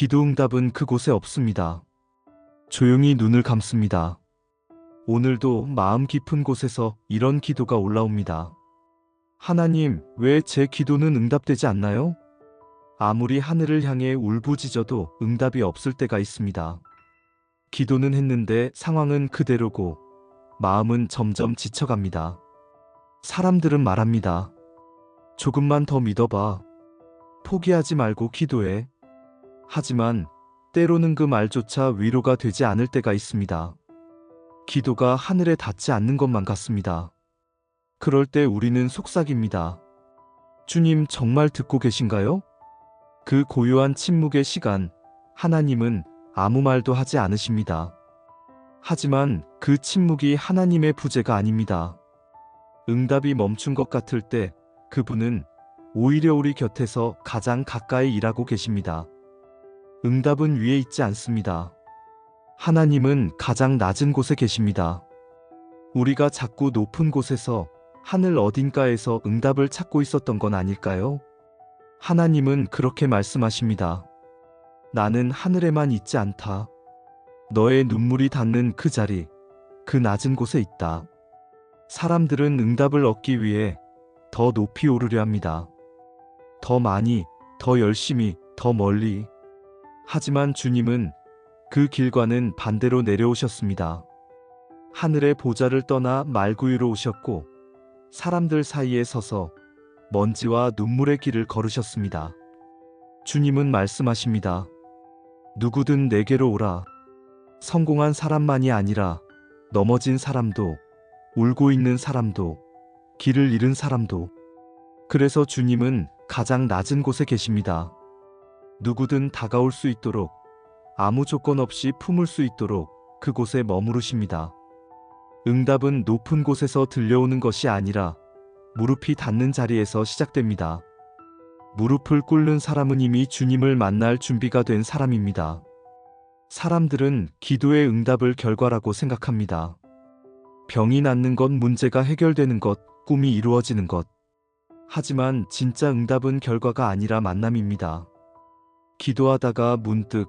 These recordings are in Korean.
기도 응답은 그곳에 없습니다. 조용히 눈을 감습니다. 오늘도 마음 깊은 곳에서 이런 기도가 올라옵니다. 하나님, 왜 제 기도는 응답되지 않나요? 아무리 하늘을 향해 울부짖어도 응답이 없을 때가 있습니다. 기도는 했는데 상황은 그대로고 마음은 점점 지쳐갑니다. 사람들은 말합니다. 조금만 더 믿어봐. 포기하지 말고 기도해. 하지만 때로는 그 말조차 위로가 되지 않을 때가 있습니다. 기도가 하늘에 닿지 않는 것만 같습니다. 그럴 때 우리는 속삭입니다. 주님 정말 듣고 계신가요? 그 고요한 침묵의 시간, 하나님은 아무 말도 하지 않으십니다. 하지만 그 침묵이 하나님의 부재가 아닙니다. 응답이 멈춘 것 같을 때 그분은 오히려 우리 곁에서 가장 가까이 일하고 계십니다. 응답은 위에 있지 않습니다. 하나님은 가장 낮은 곳에 계십니다. 우리가 자꾸 높은 곳에서 하늘 어딘가에서 응답을 찾고 있었던 건 아닐까요? 하나님은 그렇게 말씀하십니다. 나는 하늘에만 있지 않다. 너의 눈물이 닿는 그 자리, 그 낮은 곳에 있다. 사람들은 응답을 얻기 위해 더 높이 오르려 합니다. 더 많이, 더 열심히, 더 멀리. 하지만 주님은 그 길과는 반대로 내려오셨습니다. 하늘의 보좌를 떠나 말구 위로 오셨고 사람들 사이에 서서 먼지와 눈물의 길을 걸으셨습니다. 주님은 말씀하십니다. 누구든 내게로 오라. 성공한 사람만이 아니라 넘어진 사람도, 울고 있는 사람도, 길을 잃은 사람도. 그래서 주님은 가장 낮은 곳에 계십니다. 누구든 다가올 수 있도록, 아무 조건 없이 품을 수 있도록 그곳에 머무르십니다. 응답은 높은 곳에서 들려오는 것이 아니라 무릎이 닿는 자리에서 시작됩니다. 무릎을 꿇는 사람은 이미 주님을 만날 준비가 된 사람입니다. 사람들은 기도의 응답을 결과라고 생각합니다. 병이 낫는 것, 문제가 해결되는 것, 꿈이 이루어지는 것. 하지만 진짜 응답은 결과가 아니라 만남입니다. 기도하다가 문득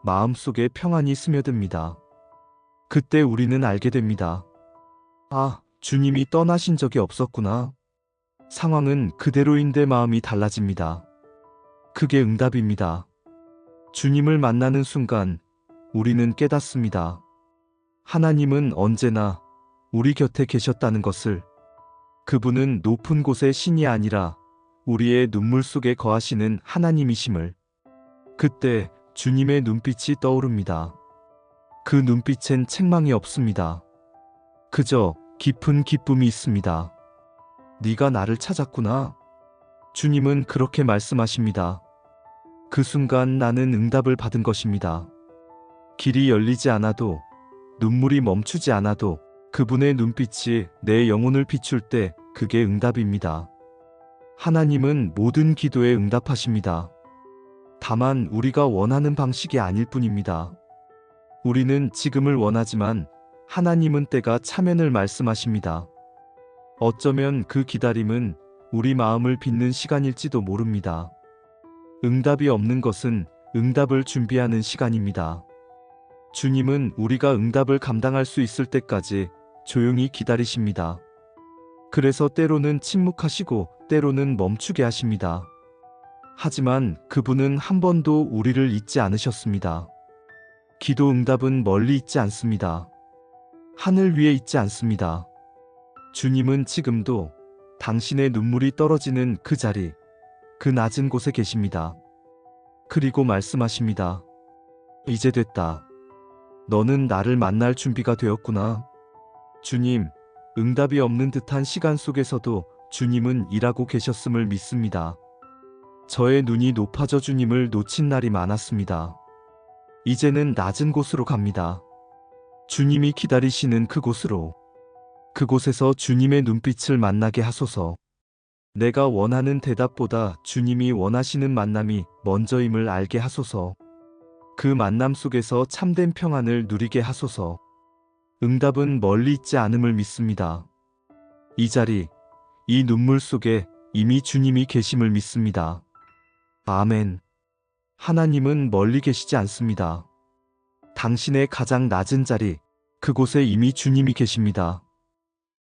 마음속에 평안이 스며듭니다. 그때 우리는 알게 됩니다. 아, 주님이 떠나신 적이 없었구나. 상황은 그대로인데 마음이 달라집니다. 그게 응답입니다. 주님을 만나는 순간 우리는 깨닫습니다. 하나님은 언제나 우리 곁에 계셨다는 것을. 그분은 높은 곳의 신이 아니라 우리의 눈물 속에 거하시는 하나님이심을. 그때 주님의 눈빛이 떠오릅니다. 그 눈빛엔 책망이 없습니다. 그저 깊은 기쁨이 있습니다. 네가 나를 찾았구나. 주님은 그렇게 말씀하십니다. 그 순간 나는 응답을 받은 것입니다. 길이 열리지 않아도, 눈물이 멈추지 않아도 그분의 눈빛이 내 영혼을 비출 때 그게 응답입니다. 하나님은 모든 기도에 응답하십니다. 다만 우리가 원하는 방식이 아닐 뿐입니다. 우리는 지금을 원하지만 하나님은 때가 차면을 말씀하십니다. 어쩌면 그 기다림은 우리 마음을 빚는 시간일지도 모릅니다. 응답이 없는 것은 응답을 준비하는 시간입니다. 주님은 우리가 응답을 감당할 수 있을 때까지 조용히 기다리십니다. 그래서 때로는 침묵하시고 때로는 멈추게 하십니다. 하지만 그분은 한 번도 우리를 잊지 않으셨습니다. 기도 응답은 멀리 있지 않습니다. 하늘 위에 있지 않습니다. 주님은 지금도 당신의 눈물이 떨어지는 그 자리, 그 낮은 곳에 계십니다. 그리고 말씀하십니다. 이제 됐다. 너는 나를 만날 준비가 되었구나. 주님, 응답이 없는 듯한 시간 속에서도 주님은 일하고 계셨음을 믿습니다. 저의 눈이 높아져 주님을 놓친 날이 많았습니다. 이제는 낮은 곳으로 갑니다. 주님이 기다리시는 그곳으로. 그곳에서 주님의 눈빛을 만나게 하소서. 내가 원하는 대답보다 주님이 원하시는 만남이 먼저임을 알게 하소서. 그 만남 속에서 참된 평안을 누리게 하소서. 응답은 멀리 있지 않음을 믿습니다. 이 자리, 이 눈물 속에 이미 주님이 계심을 믿습니다. 아멘. 하나님은 멀리 계시지 않습니다. 당신의 가장 낮은 자리, 그곳에 이미 주님이 계십니다.